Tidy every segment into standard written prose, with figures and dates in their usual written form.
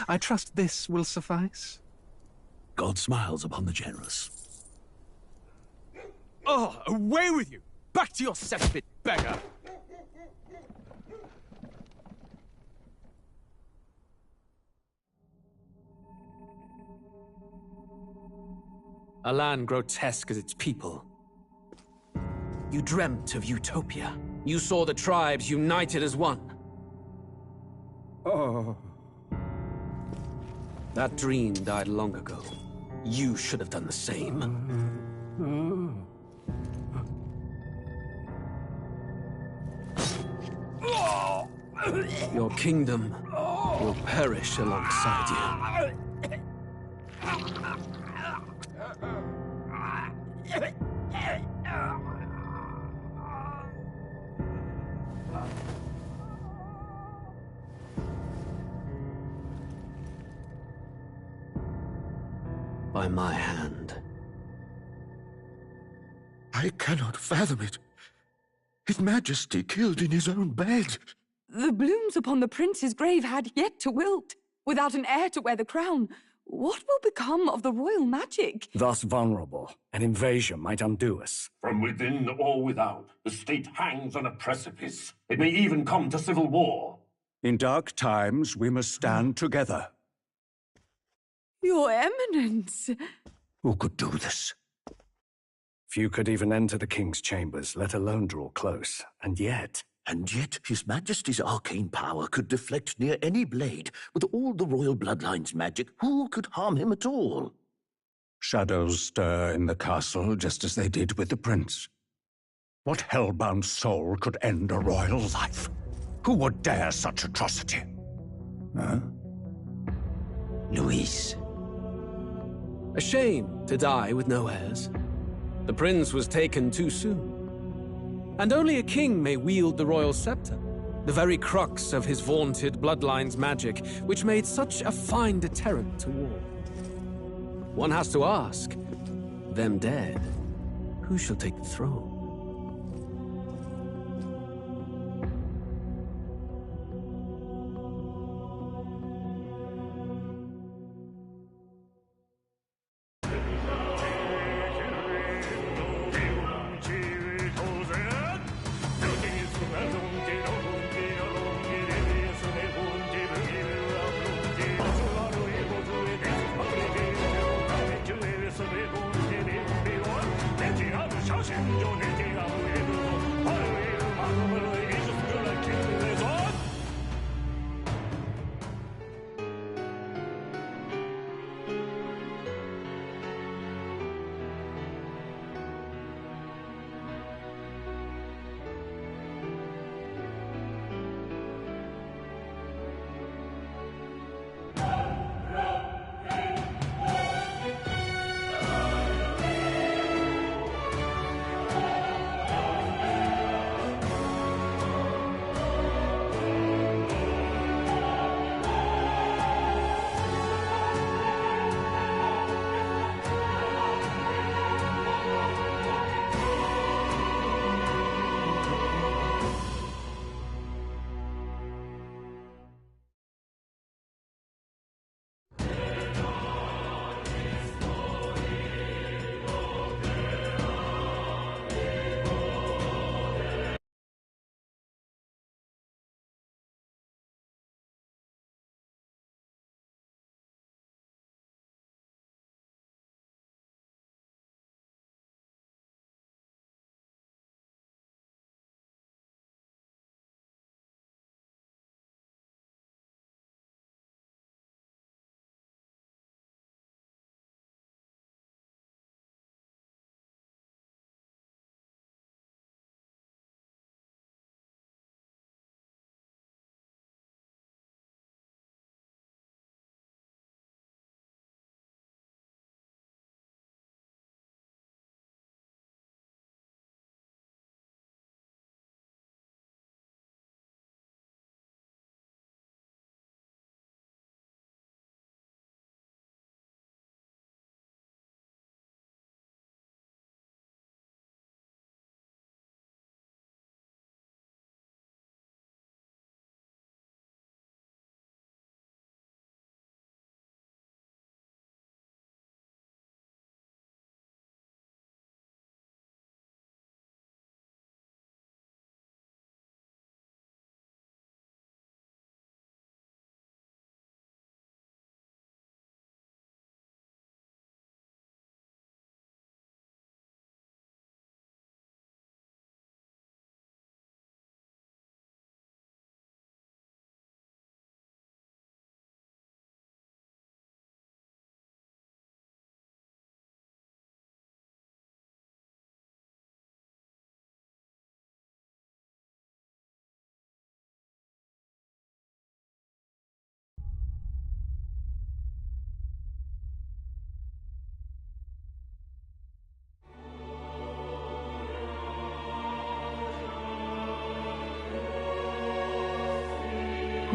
I trust this will suffice. God smiles upon the generous. Oh, away with you! Back to your cesspit, beggar! A land grotesque as its people. You dreamt of utopia. You saw the tribes united as one. Oh. That dream died long ago. You should have done the same. Your kingdom will perish alongside you. By my hand. I cannot fathom it. His Majesty killed in his own bed. The blooms upon the prince's grave had yet to wilt. Without an heir to wear the crown, what will become of the royal magic? Thus vulnerable, an invasion might undo us. From within or without, the state hangs on a precipice. It may even come to civil war. In dark times, we must stand together. Your Eminence! Who could do this? Few could even enter the king's chambers, let alone draw close. And yet His Majesty's arcane power could deflect near any blade. With all the royal bloodline's magic, who could harm him at all? shadows stir in the castle just as they did with the prince. What hellbound soul could end a royal life? Who would dare such atrocity? Huh? Luis. A shame to die with no heirs. The prince was taken too soon. And only a king may wield the royal scepter, the very crux of his vaunted bloodline's magic, which made such a fine deterrent to war. One has to ask, them dead, who shall take the throne? 내 지나는 샤신 전에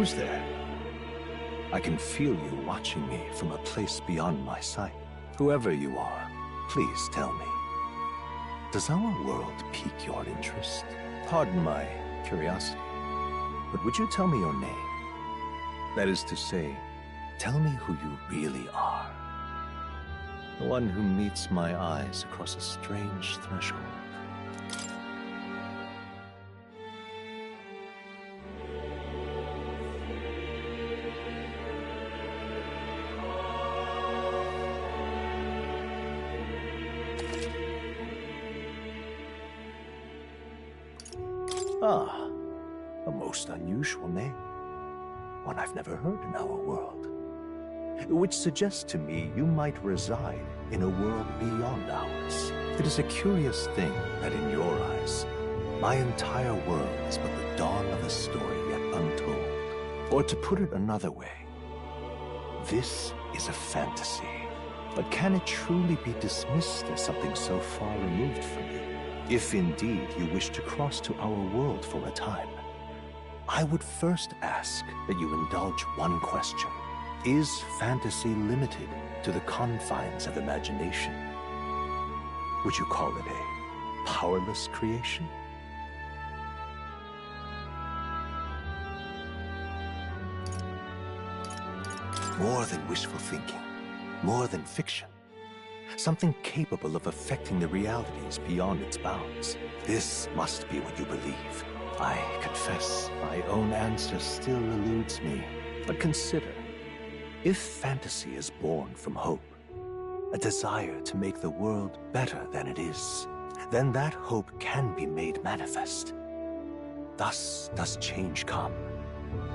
Who's there? I can feel you watching me from a place beyond my sight. Whoever you are, please tell me. Does our world pique your interest? Pardon my curiosity, but would you tell me your name? That is to say, tell me who you really are. The one who meets my eyes across a strange threshold. Ah, a most unusual name. One I've never heard in our world. Which suggests to me you might reside in a world beyond ours. It is a curious thing that in your eyes, my entire world is but the dawn of a story yet untold. Or to put it another way, this is a fantasy. But can it truly be dismissed as something so far removed from you? If indeed you wish to cross to our world for a time, I would first ask that you indulge one question. Is fantasy limited to the confines of imagination? Would you call it a powerless creation? More than wishful thinking, more than fiction. Something capable of affecting the realities beyond its bounds. This must be what you believe. I confess, my own answer still eludes me. But consider, if fantasy is born from hope, a desire to make the world better than it is, then that hope can be made manifest. Thus does change come,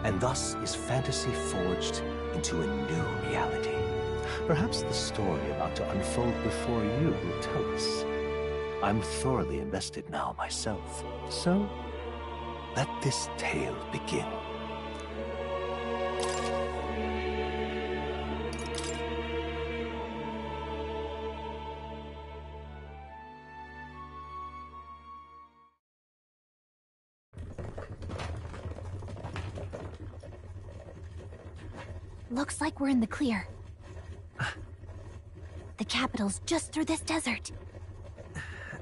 and thus is fantasy forged into a new reality. Perhaps the story about to unfold before you will tell us. I'm thoroughly invested now myself, so let this tale begin. Looks like we're in the clear. The capital's just through this desert.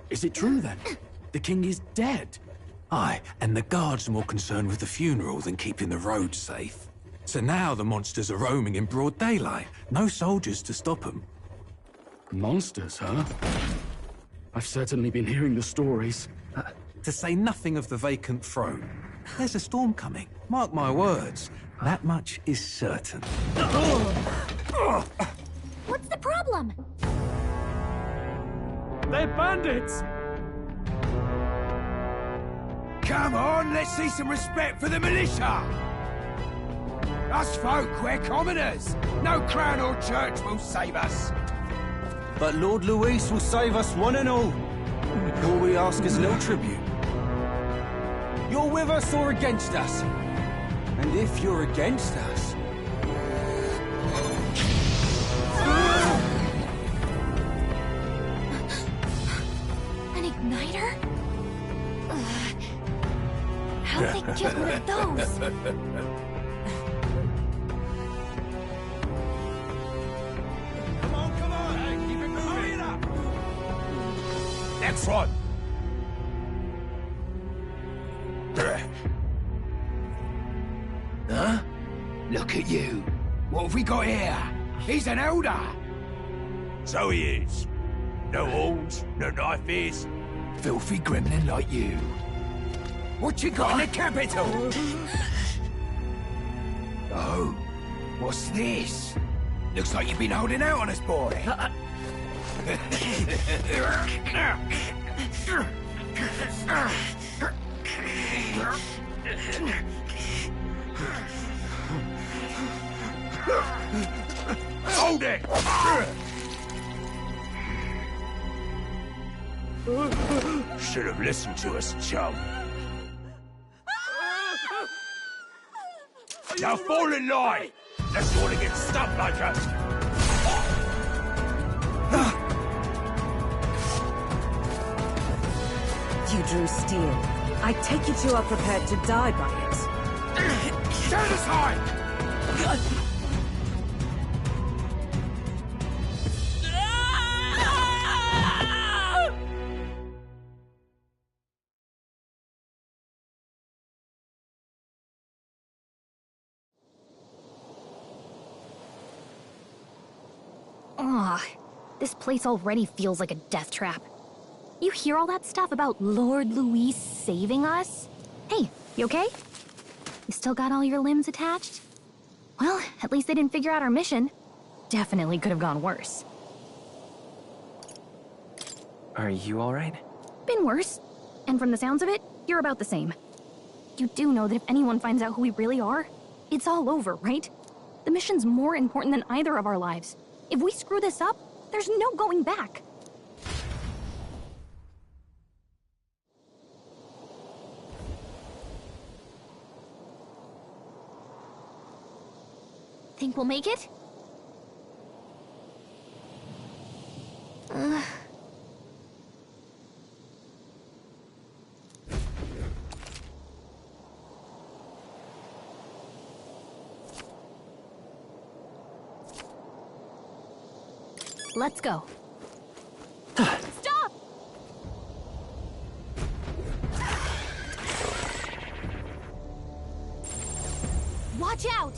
Is it true then? The king is dead? Aye, and the guards are more concerned with the funeral than keeping the roads safe. So now the monsters are roaming in broad daylight. No soldiers to stop them. Monsters, huh? I've certainly been hearing the stories. To say nothing of the vacant throne. There's a storm coming. Mark my words. That much is certain. What's the problem? They're bandits! Come on, let's see some respect for the militia! Us folk, we're commoners. No crown or church will save us. But Lord Luis will save us one and all. All we ask is a little tribute. You're with us or against us? And if you're against us... An igniter? How'd they get one of those? Come on, hey, keep it moving. Hurry it up. Next one. Huh? Look at you. What have we got here? He's an elder. So he is. No horns, no knife is. Filthy gremlin like you. What you got in the capital? Oh, what's this? Looks like you've been holding out on us, boy. Hold it! Should have listened to us, chum. Now fall in line! Let's want to get stuck like us! You drew steel. I take it you are prepared to die by it. Stand aside! Ugh, this place already feels like a death trap. You hear all that stuff about Lord Louis saving us? Hey, you okay? You still got all your limbs attached? Well, at least they didn't figure out our mission. Definitely could have gone worse. Are you alright? Been worse. And from the sounds of it, you're about the same. You do know that if anyone finds out who we really are, it's all over, right? The mission's more important than either of our lives. If we screw this up, there's no going back. Think we'll make it? Let's go. Stop! Watch out!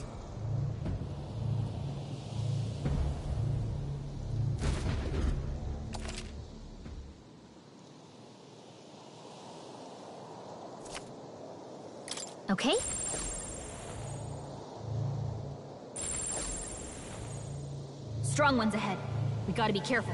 Okay. Strong ones ahead. We gotta be careful.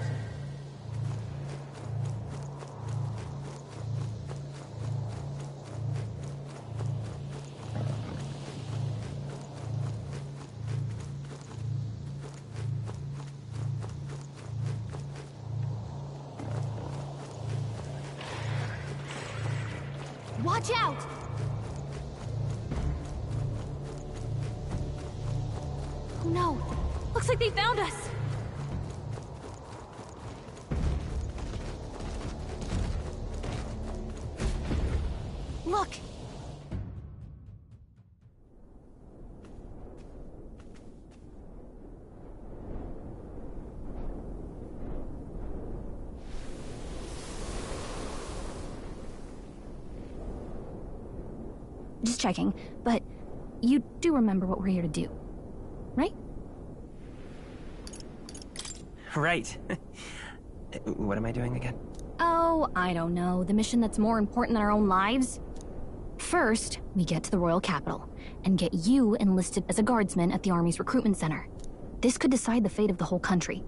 Watch out! Oh no! Looks like they found us! Look! Just checking, but you do remember what we're here to do, right? Right. What am I doing again? Oh, I don't know. The mission that's more important than our own lives? First, we get to the royal capital and get you enlisted as a guardsman at the army's recruitment center. This could decide the fate of the whole country.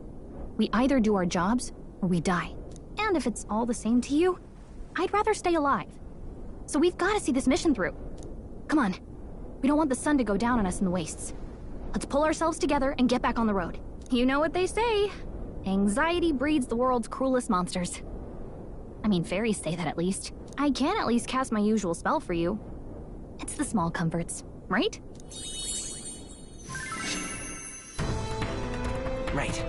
We either do our jobs or we die. And if it's all the same to you, I'd rather stay alive. So we've got to see this mission through. Come on. We don't want the sun to go down on us in the wastes. Let's pull ourselves together and get back on the road. You know what they say. Anxiety breeds the world's cruelest monsters. I mean, fairies say that at least. I can at least cast my usual spell for you. It's the small comforts, right? Right.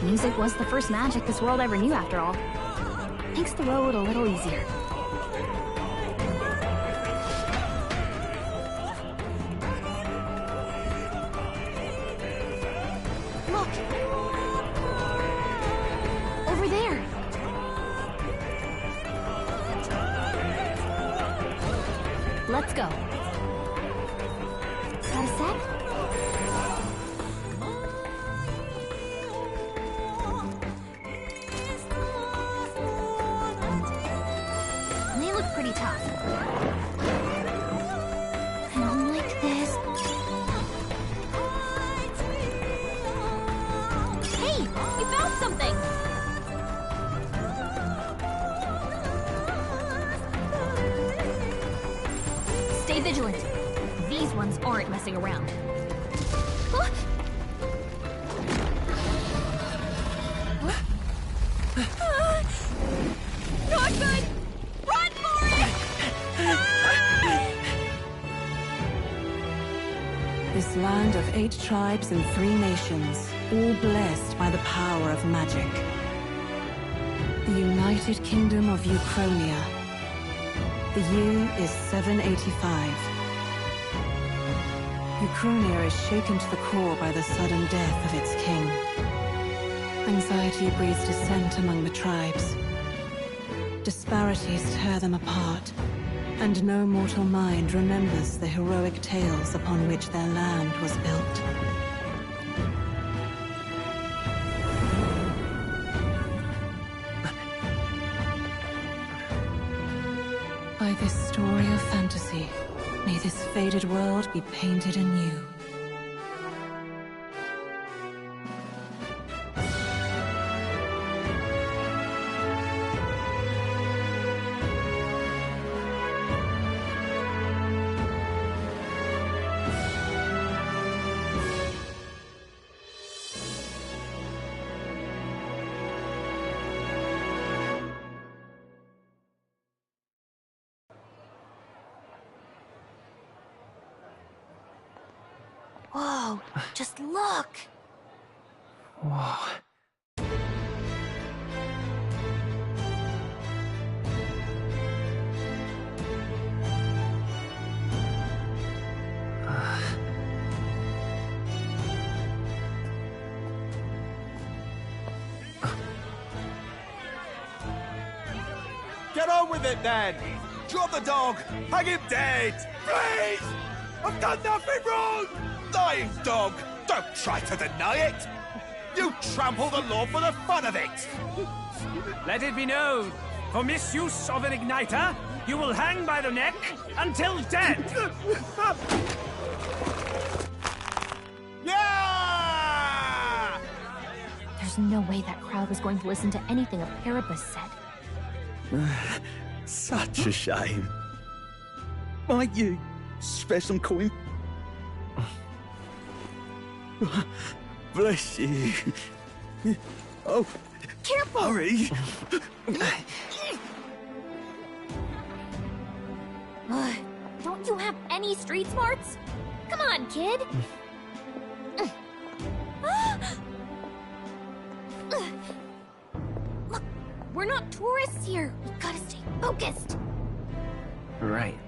Music was the first magic this world ever knew, after all. Makes the road a little easier. Look! Over there! Let's go. Got a sec? They look pretty tough. I don't like this. Hey! You found something! Stay vigilant. These ones aren't messing around. Huh? Not good! Run for it! This land of 8 tribes and 3 nations, all blessed by the power of magic. The United Kingdom of Uchronia The year is 785. Ukrainia is shaken to the core by the sudden death of its king. Anxiety breeds dissent among the tribes. Disparities tear them apart, and no mortal mind remembers the heroic tales upon which their land was built. By this story of fantasy, may this faded world be painted anew. Whoa, just look! Whoa. Get on with it, then! Drop the dog! Hang him dead! Please! I've done nothing wrong! Lying dog! Don't try to deny it! You trample the law for the fun of it! Let it be known, for misuse of an igniter, you will hang by the neck until dead! Yeah! There's no way that crowd was going to listen to anything a Paribus said. Such a shame. Might you spare some coin? Bless you. Oh, careful! Hurry! Don't you have any street smarts? Come on, kid! Look, we're not tourists here. We gotta stay focused. Right.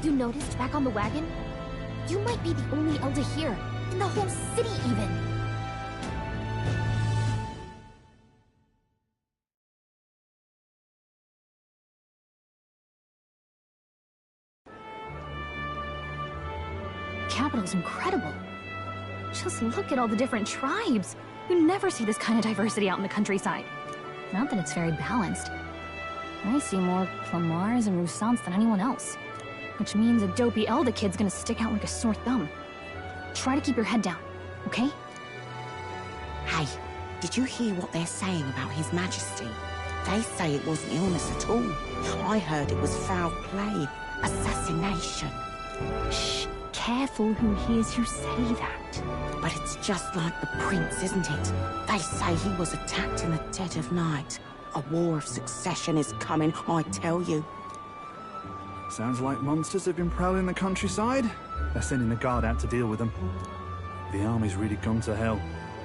You noticed back on the wagon? You might be the only elder here, in the whole city even. Capital's incredible. Just look at all the different tribes. You never see this kind of diversity out in the countryside. Not that it's very balanced. I see more Plamars and Roussants than anyone else. Which means a dopey Elda kid's gonna stick out like a sore thumb. Try to keep your head down, okay? Hey, did you hear what they're saying about His Majesty? They say it wasn't illness at all. I heard it was foul play, assassination. Shh, careful who hears you say that. But it's just like the prince, isn't it? They say he was attacked in the dead of night. A war of succession is coming, I tell you. Sounds like monsters have been prowling the countryside. They're sending the guard out to deal with them. The army's really gone to hell.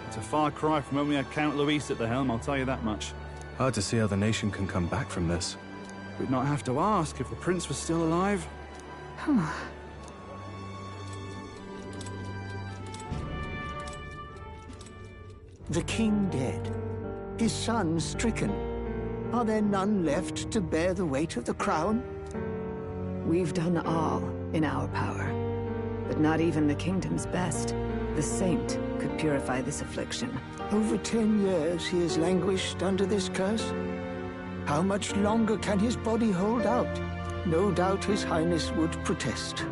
It's a far cry from when we had Count Luis at the helm, I'll tell you that much. Hard to see how the nation can come back from this. We'd not have to ask if the prince was still alive. The king dead, his son stricken. Are there none left to bear the weight of the crown? We've done all in our power, but not even the kingdom's best, the saint, could purify this affliction. Over 10 years he has languished under this curse. How much longer can his body hold out? No doubt his highness would protest.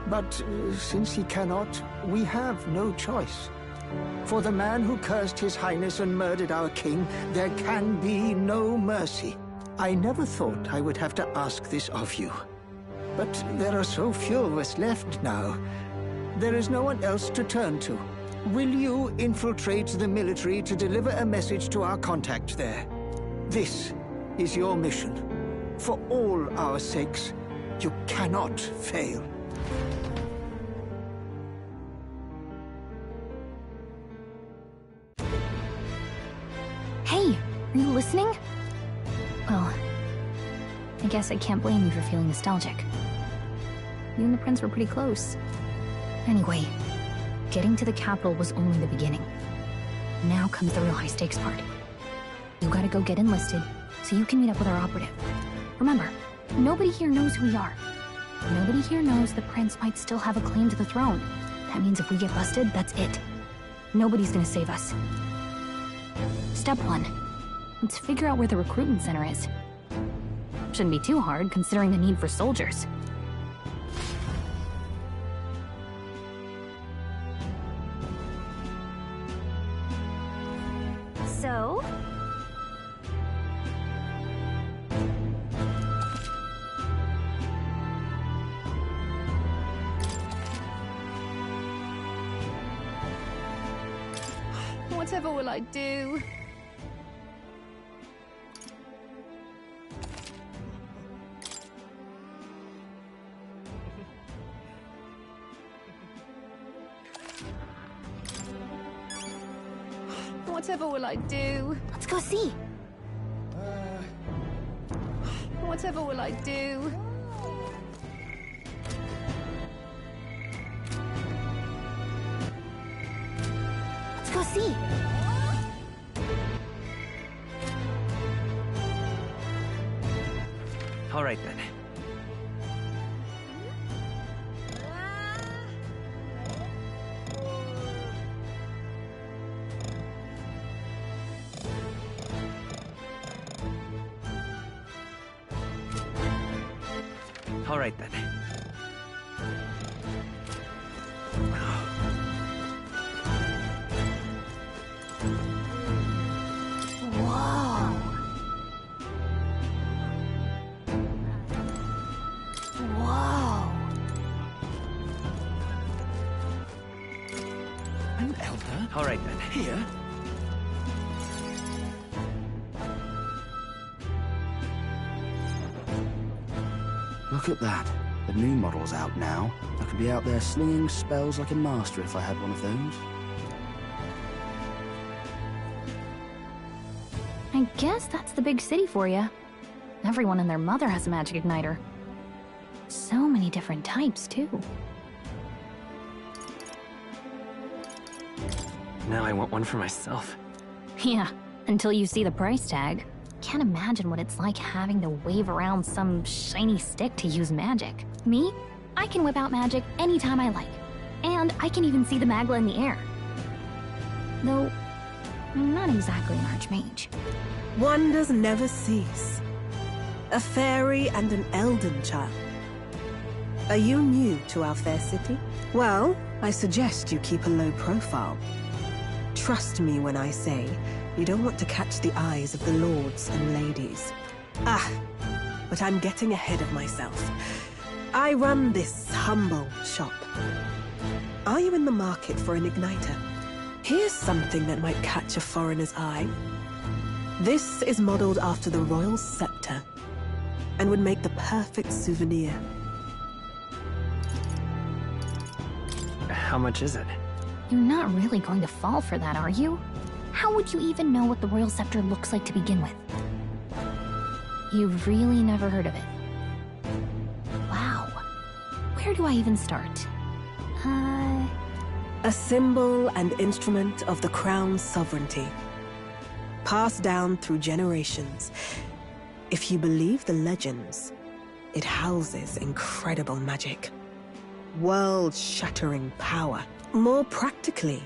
But since he cannot, we have no choice. For the man who cursed his highness and murdered our king, there can be no mercy. I never thought I would have to ask this of you. But there are so few of us left now. There is no one else to turn to. Will you infiltrate the military to deliver a message to our contact there? This is your mission. For all our sakes, you cannot fail. Hey, are you listening? Well, I guess guess I can't blame you for feeling nostalgic. You and the prince were pretty close. Anyway, getting to the capital was only the beginning. Now comes the real high-stakes part. You gotta go get enlisted, so you can meet up with our operative. Remember, nobody here knows who we are. Nobody here knows the prince might still have a claim to the throne. That means if we get busted, that's it. Nobody's gonna save us. Step 1. Let's figure out where the recruitment center is. Shouldn't be too hard, considering the need for soldiers. So? Whatever will I do? Whatever will I do? Let's go see. Whatever will I do? Let's go see. All right then. All right then. Whoa. Whoa. An elder? All right then. Here? Look at that. The new model's out now. I could be out there slinging spells like a master if I had one of those. I guess that's the big city for you. Everyone and their mother has a magic igniter. So many different types, too. Now I want one for myself. Yeah, until you see the price tag. Can't imagine what it's like having to wave around some shiny stick to use magic. Me? I can whip out magic anytime I like. And I can even see the Magla in the air. Though, I'm not exactly an archmage. Wonders never cease. A fairy and an elden child. Are you new to our fair city? Well, I suggest you keep a low profile. Trust me when I say you don't want to catch the eyes of the lords and ladies. Ah, but I'm getting ahead of myself. I run this humble shop. Are you in the market for an igniter? Here's something that might catch a foreigner's eye. This is modeled after the royal scepter and would make the perfect souvenir. How much is it? You're not really going to fall for that, are you? How would you even know what the royal scepter looks like to begin with? You've really never heard of it. Wow. Where do I even start? A symbol and instrument of the crown's sovereignty. Passed down through generations. If you believe the legends, it houses incredible magic. World-shattering power. More practically,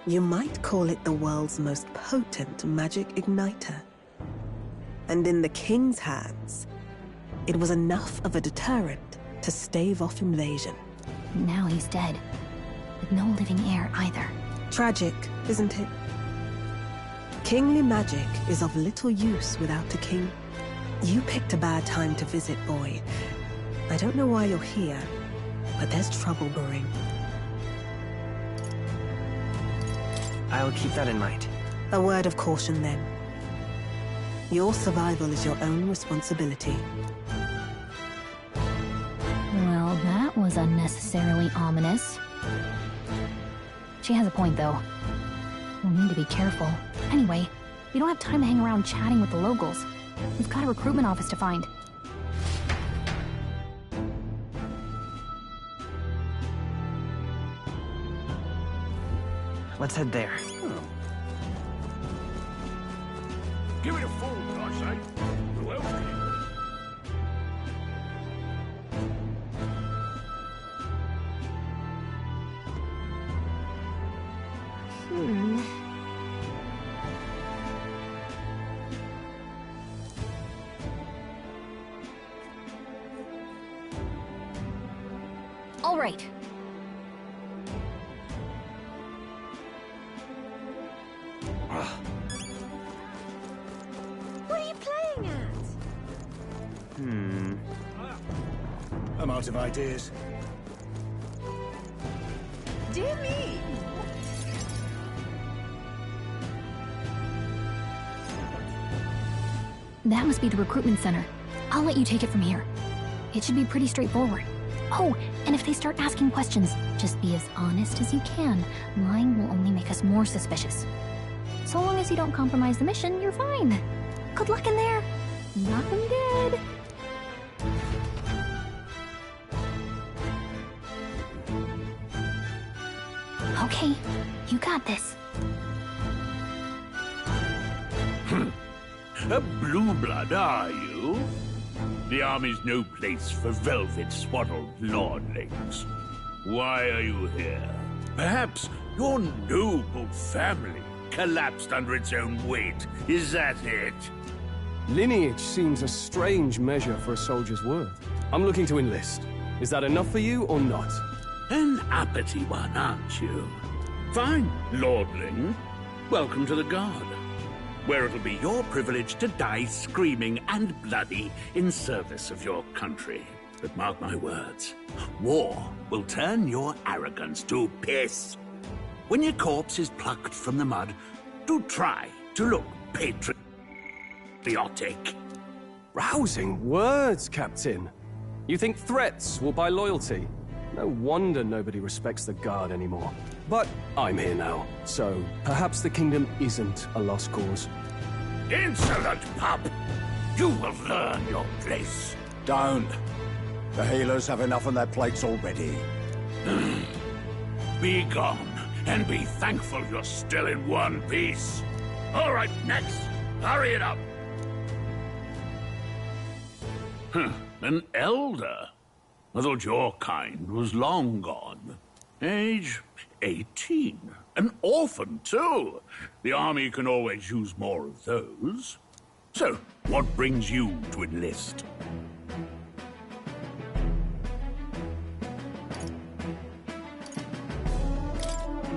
you might call it the world's most potent magic igniter. And in the king's hands, it was enough of a deterrent to stave off invasion. Now he's dead, with no living heir either. Tragic, isn't it? Kingly magic is of little use without a king. You picked a bad time to visit, boy. I don't know why you're here, but there's trouble brewing. I'll keep that in mind. A word of caution, then. Your survival is your own responsibility. Well, that was unnecessarily ominous. She has a point, though. We'll need to be careful. Anyway, we don't have time to hang around chatting with the locals. We've got a recruitment office to find. Let's head there. Give it a full, I say. Who else can you All right. What are you playing at? I'm out of ideas. Dear me! That must be the recruitment center. I'll let you take it from here. It should be pretty straightforward. Oh, and if they start asking questions, just be as honest as you can. Lying will only make us more suspicious. So long as you don't compromise the mission, you're fine. Good luck in there. Knock 'em dead. Okay, you got this. A blue blood, are you? The army's no place for velvet-swaddled lordlings. Why are you here? Perhaps your noble family collapsed under its own weight. Is that it? Lineage seems a strange measure for a soldier's worth. I'm looking to enlist. Is that enough for you or not? An uppity one, aren't you? Fine, lordling. Welcome to the Guard, where it'll be your privilege to die screaming and bloody in service of your country. But mark my words, war will turn your arrogance to piss. When your corpse is plucked from the mud, do try to look patriotic. Rousing words, Captain. You think threats will buy loyalty? No wonder nobody respects the Guard anymore. But I'm here now, so perhaps the kingdom isn't a lost cause. Insolent pup! You will learn your place. Don't. The healers have enough on their plates already. Be gone, and be thankful you're still in one piece. All right, next. Hurry it up. An elder? I thought your kind was long gone. Age 18. An orphan, too. The army can always use more of those. So, what brings you to enlist?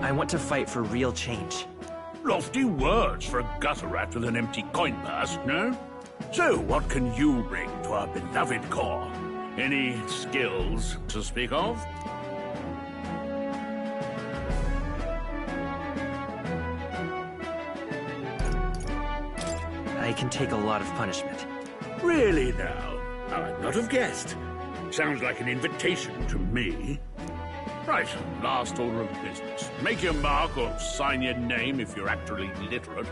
I want to fight for real change. Lofty words for a gutter rat with an empty coin purse, no? So, what can you bring to our beloved corps? Any skills to speak of? I can take a lot of punishment. Really now? I'd not have guessed. Sounds like an invitation to me. Right, last order of business. Make your mark or sign your name if you're actually literate.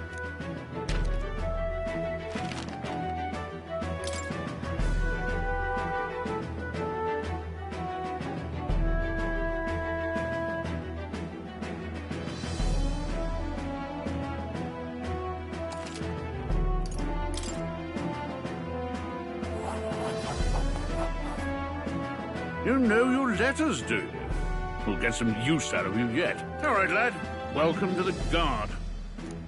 You know your letters, do you? We'll get some use out of you yet. All right, lad. Welcome to the Guard.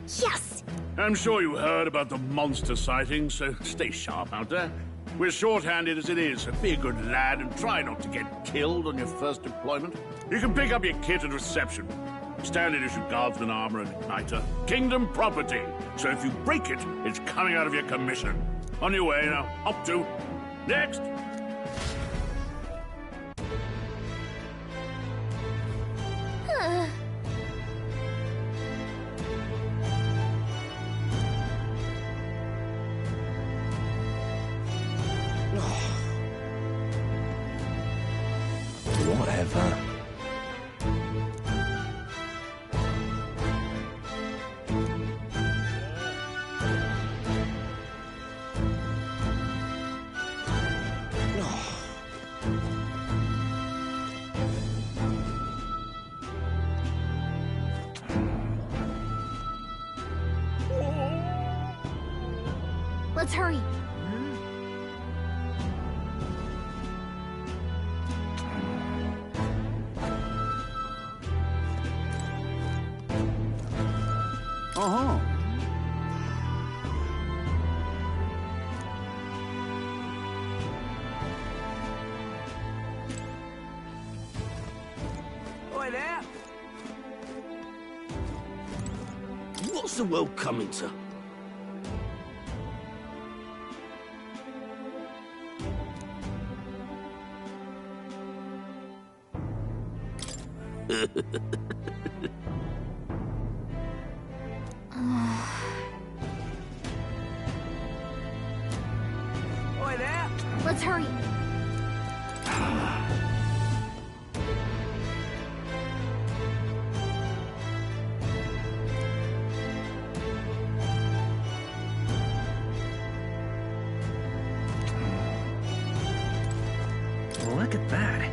Yes! I'm sure you heard about the monster sightings, so stay sharp out there. We're short-handed as it is, so be a good lad and try not to get killed on your first deployment. You can pick up your kit at reception. Standard issue guardsman armor and igniter. Kingdom property. So if you break it, it's coming out of your commission. On your way now. Up to. Next! Whatever. Let's hurry. Uh-huh. Oi there! What's the world coming to? Oi there! Let's hurry. Look at that.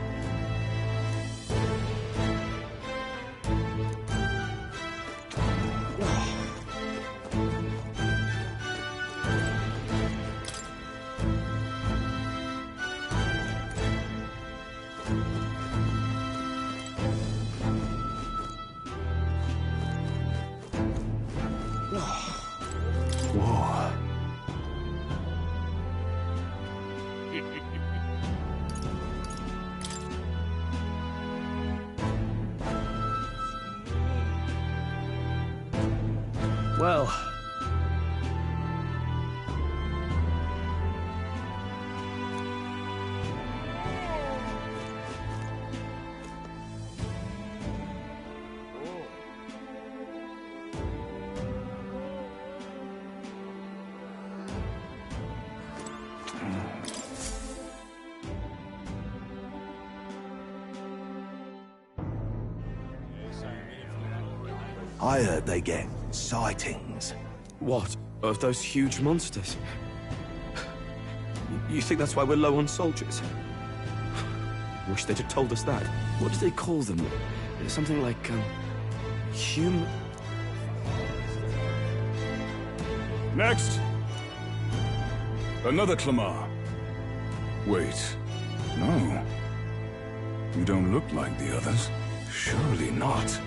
Whoa. Well... I heard they get sightings. What? Of those huge monsters? You think that's why we're low on soldiers? Wish they'd have told us that. What do they call them? Something like, human... Next! Another Clamar. Wait. No. You don't look like the others. Surely not.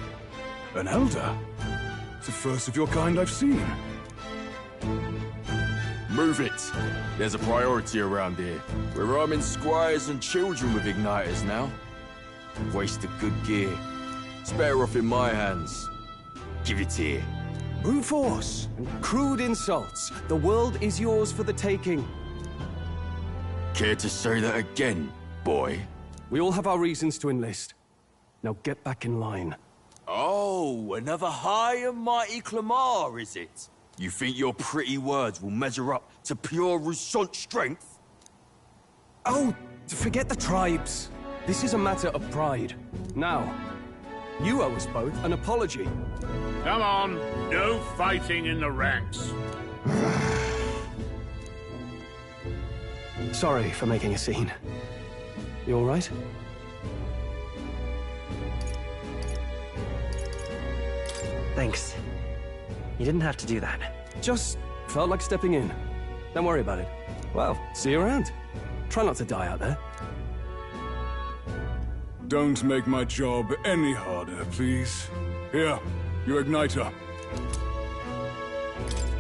An elder? It's the first of your kind I've seen. Move it. There's a priority around here. We're arming squires and children with igniters now. Waste of good gear. It's better off in my hands. Give it here. Brute force and crude insults. The world is yours for the taking. Care to say that again, boy? We all have our reasons to enlist. Now get back in line. Oh, another high and mighty Clamar, is it? You think your pretty words will measure up to pure Roussant strength? Oh, forget the tribes. This is a matter of pride. Now, you owe us both an apology. Come on, no fighting in the ranks. Sorry for making a scene. You all right? Thanks. You didn't have to do that. Just felt like stepping in. Don't worry about it. Well, see you around. Try not to die out there. Don't make my job any harder, please. Here, your igniter.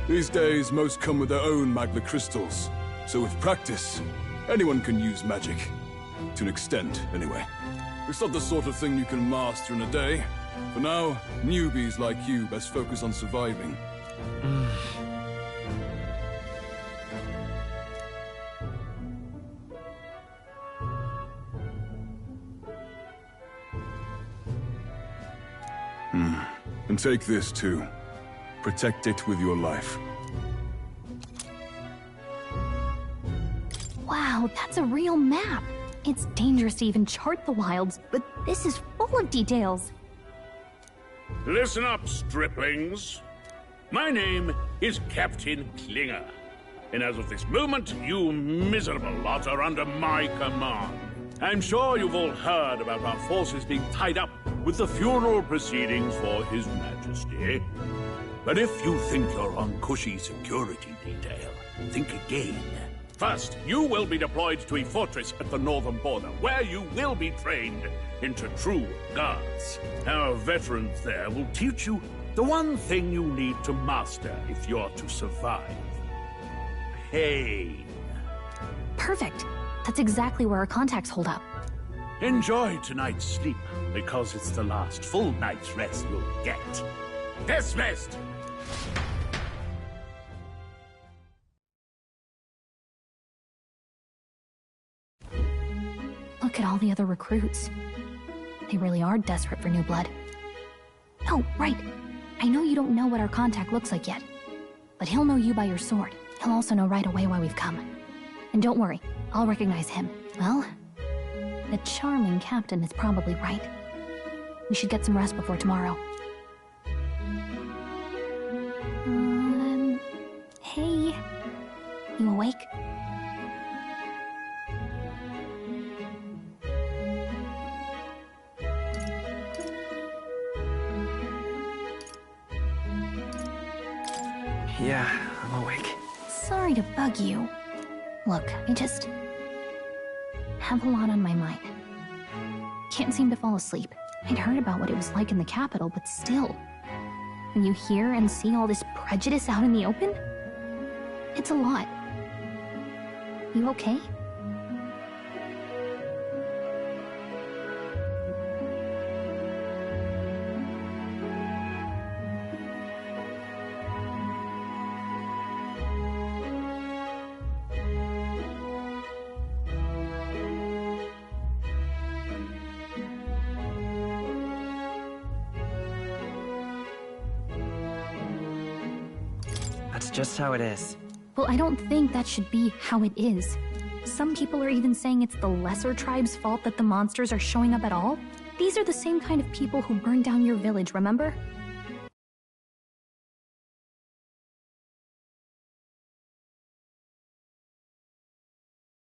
These days, most come with their own magna crystals. So with practice, anyone can use magic. To an extent, anyway. It's not the sort of thing you can master in a day. For now, newbies like you best focus on surviving. And take this too. Protect it with your life. Wow, that's a real map. It's dangerous to even chart the wilds, but this is full of details. Listen up, striplings. My name is Captain Klinger, and as of this moment, you miserable lot are under my command. I'm sure you've all heard about our forces being tied up with the funeral proceedings for His Majesty. But if you think you're on cushy security detail, think again. First, you will be deployed to a fortress at the northern border, where you will be trained into true guards. Our veterans there will teach you the one thing you need to master if you're to survive. Pain. Perfect. That's exactly where our contacts hold up. Enjoy tonight's sleep, because it's the last full night's rest you'll get. Dismissed! Look at all the other recruits. They really are desperate for new blood. Oh, right. I know you don't know what our contact looks like yet, but he'll know you by your sword. He'll also know right away why we've come. And don't worry, I'll recognize him. Well, the charming captain is probably right. We should get some rest before tomorrow. Hey. You awake? Yeah, I'm awake. Sorry to bug you. Look, I just have a lot on my mind. Can't seem to fall asleep. I'd heard about what it was like in the capital, but still. When you hear and see all this prejudice out in the open, it's a lot. You okay? That's just how it is. Well, I don't think that should be how it is. Some people are even saying it's the lesser tribe's fault that the monsters are showing up at all. These are the same kind of people who burned down your village, remember?